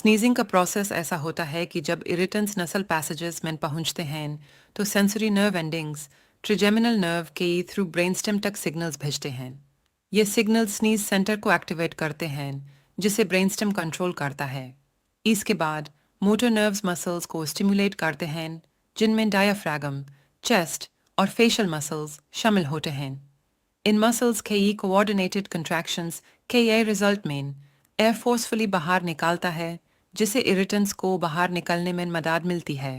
Sneezing का process ऐसा होता है कि जब इरिटेंट्स नसल पैसेजेस में पहुंचते हैं तो सेंसरी नर्व एंडिंग्स ट्रिजेमिनल नर्व के थ्रू ब्रेनस्टेम तक सिग्नल्स भेजते हैं। ये सिग्नल्स स्नीज सेंटर को एक्टिवेट करते हैं जिसे ब्रेनस्टेम कंट्रोल करता है। इसके बाद मोटर नर्व्स मसल्स को स्टिमुलेट करते हैं जिनमें डायाफ्रागम, चेस्ट और फेशियल मसल्स शामिल होते हैं। इन मसल्स के ये कोऑर्डिनेटेड कंट्रैक्शंस के ये रिजल्ट में एयर फोर्सफुली बाहर निकालता है जिससे इरिटेंट्स को बाहर निकलने में मदद मिलती है।